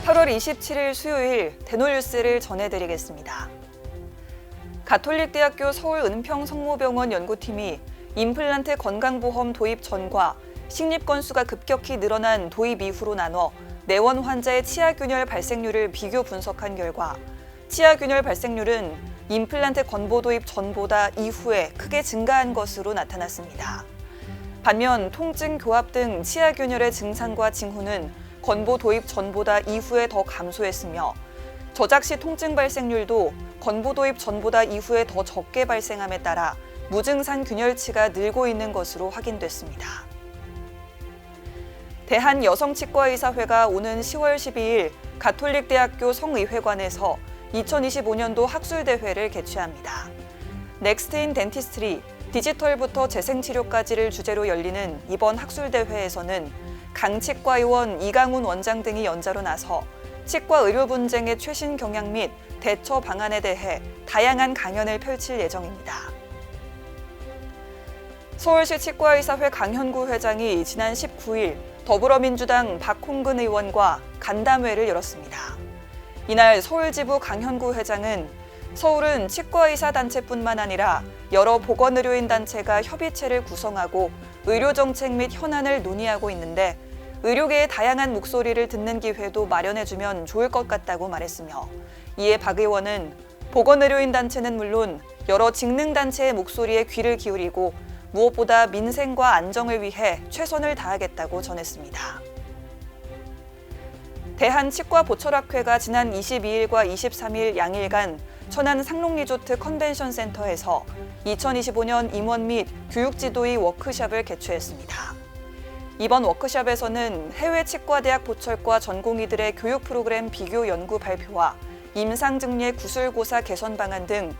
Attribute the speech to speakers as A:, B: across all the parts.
A: 8월 27일 수요일 대놀뉴스를 전해드리겠습니다. 가톨릭대학교 서울은평성모병원 연구팀이 임플란트 건강보험 도입 전과 식립 건수가 급격히 늘어난 도입 이후로 나눠 내원 환자의 치아균열 발생률을 비교 분석한 결과 치아균열 발생률은 임플란트 건보 도입 전보다 이후에 크게 증가한 것으로 나타났습니다. 반면 통증, 교합 등 치아균열의 증상과 징후는 건보 도입 전보다 이후에 더 감소했으며 저작 시 통증 발생률도 건보 도입 전보다 이후에 더 적게 발생함에 따라 무증상 균열치가 늘고 있는 것으로 확인됐습니다. 대한여성치과의사회가 오는 10월 12일 가톨릭대학교 성의회관에서 2025년도 학술대회를 개최합니다. 넥스트 인 덴티스트리, 디지털부터 재생치료까지를 주제로 열리는 이번 학술대회에서는 강치과의원 이강훈 원장 등이 연자로 나서 치과 의료 분쟁의 최신 경향 및 대처 방안에 대해 다양한 강연을 펼칠 예정입니다. 서울시 치과의사회 강현구 회장이 지난 19일 더불어민주당 박홍근 의원과 간담회를 열었습니다. 이날 서울지부 강현구 회장은 서울은 치과의사단체뿐만 아니라 여러 보건의료인 단체가 협의체를 구성하고 의료정책 및 현안을 논의하고 있는데 의료계의 다양한 목소리를 듣는 기회도 마련해주면 좋을 것 같다고 말했으며 이에 박 의원은 보건의료인 단체는 물론 여러 직능단체의 목소리에 귀를 기울이고 무엇보다 민생과 안정을 위해 최선을 다하겠다고 전했습니다. 대한치과보철학회가 지난 22일과 23일 양일간 천안 상록리조트 컨벤션센터에서 2025년 임원 및 교육지도의 워크숍을 개최했습니다. 이번 워크숍에서는 해외 치과대학 보철과 전공의들의 교육 프로그램 비교 연구 발표와 임상증례 구술고사 개선 방안 등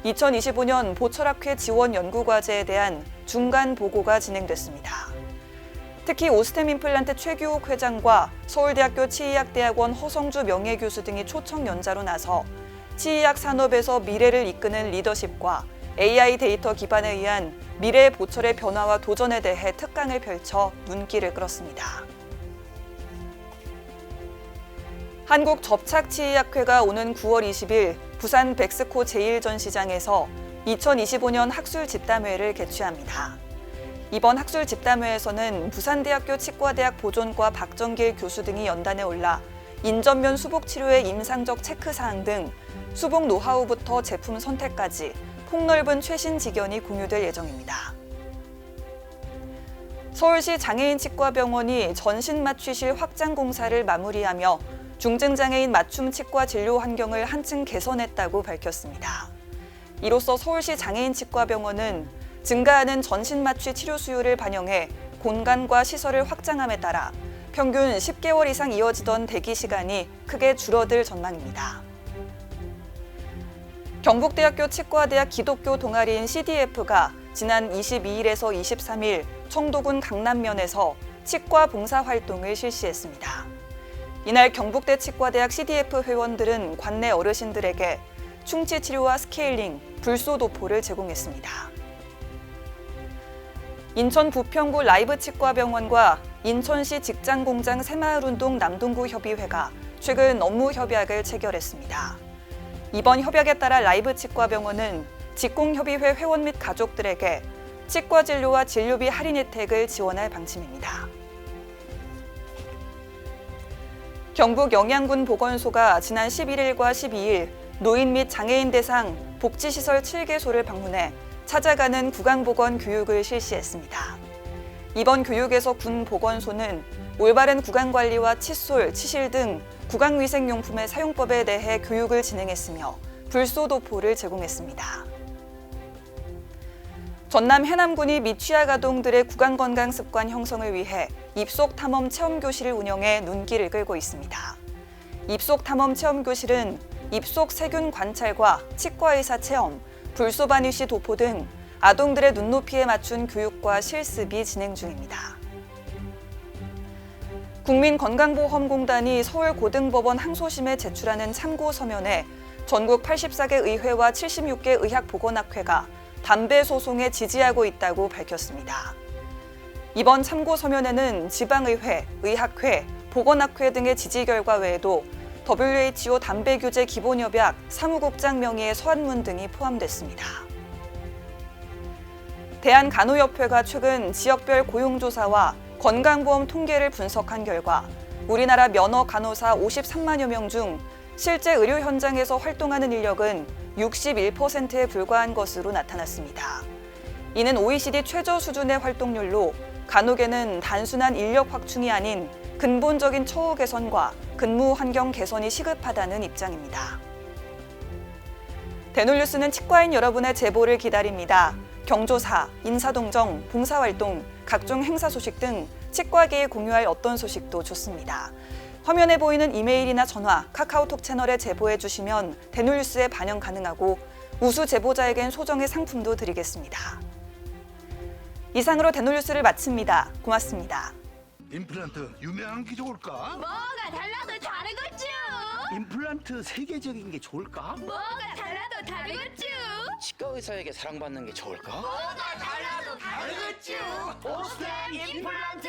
A: 2025년 보철학회 지원 연구과제에 대한 중간 보고가 진행됐습니다. 특히 오스템 임플란트 최규옥 회장과 서울대학교 치의학대학원 허성주 명예교수 등이 초청 연자로 나서 치의학 산업에서 미래를 이끄는 리더십과 AI 데이터 기반에 의한 미래 보철의 변화와 도전에 대해 특강을 펼쳐 눈길을 끌었습니다. 한국접착치의학회가 오는 9월 20일 부산 백스코 제1전시장에서 2025년 학술 집담회를 개최합니다. 이번 학술 집담회에서는 부산대학교 치과대학 보존과 박정길 교수 등이 연단에 올라 인전면 수복 치료의 임상적 체크사항 등 수복 노하우부터 제품 선택까지 폭넓은 최신 지견이 공유될 예정입니다. 서울시 장애인치과병원이 전신마취실 확장 공사를 마무리하며 중증장애인 맞춤 치과 진료 환경을 한층 개선했다고 밝혔습니다. 이로써 서울시 장애인치과병원은 증가하는 전신마취 치료 수요를 반영해 공간과 시설을 확장함에 따라 평균 10개월 이상 이어지던 대기 시간이 크게 줄어들 전망입니다. 경북대학교 치과대학 기독교 동아리인 CDF가 지난 22일에서 23일 청도군 강남면에서 치과 봉사활동을 실시했습니다. 이날 경북대 치과대학 CDF 회원들은 관내 어르신들에게 충치 치료와 스케일링, 불소 도포를 제공했습니다. 인천 부평구 라이브 치과병원과 인천시 직장공장 새마을운동 남동구 협의회가 최근 업무 협약을 체결했습니다. 이번 협약에 따라 라이브 치과병원은 직공협의회 회원 및 가족들에게 치과 진료와 진료비 할인 혜택을 지원할 방침입니다. 경북 영양군 보건소가 지난 11일과 12일 노인 및 장애인 대상 복지시설 7개소를 방문해 찾아가는 구강보건 교육을 실시했습니다. 이번 교육에서 군 보건소는 올바른 구강관리와 칫솔, 치실 등 구강위생용품의 사용법에 대해 교육을 진행했으며 불소도포를 제공했습니다. 전남 해남군이 미취학 아동들의 구강건강 습관 형성을 위해 입속탐험 체험교실을 운영해 눈길을 끌고 있습니다. 입속탐험 체험교실은 입속 세균 관찰과 치과의사 체험, 불소바니쉬 도포 등 아동들의 눈높이에 맞춘 교육과 실습이 진행 중입니다. 국민건강보험공단이 서울고등법원 항소심에 제출하는 참고 서면에 전국 84개 의회와 76개 의학보건학회가 담배 소송에 지지하고 있다고 밝혔습니다. 이번 참고 서면에는 지방의회, 의학회, 보건학회 등의 지지 결과 외에도 WHO 담배 규제 기본협약 사무국장 명의의 서한문 등이 포함됐습니다. 대한간호협회가 최근 지역별 고용조사와 건강보험 통계를 분석한 결과 우리나라 면허 간호사 53만여 명 중 실제 의료 현장에서 활동하는 인력은 61%에 불과한 것으로 나타났습니다. 이는 OECD 최저 수준의 활동률로 간호계는 단순한 인력 확충이 아닌 근본적인 처우 개선과 근무 환경 개선이 시급하다는 입장입니다. 대놀뉴스는 치과인 여러분의 제보를 기다립니다. 경조사, 인사동정, 봉사활동, 각종 행사 소식 등 치과계에 공유할 어떤 소식도 좋습니다. 화면에 보이는 이메일이나 전화, 카카오톡 채널에 제보해 주시면 대놀뉴스에 반영 가능하고 우수 제보자에겐 소정의 상품도 드리겠습니다. 이상으로 대놀뉴스를 마칩니다. 고맙습니다.
B: 임플란트 유명한 게 좋을까?
C: 뭐가 달라도 다르겠죠.
D: 임플란트 세계적인 게 좋을까?
C: 뭐가 달라도 다르겠죠.
E: 치과 의사에게 사랑받는 게 좋을까?
C: 뭐가 달라도 다르겠죠.
D: 오스템 임플란트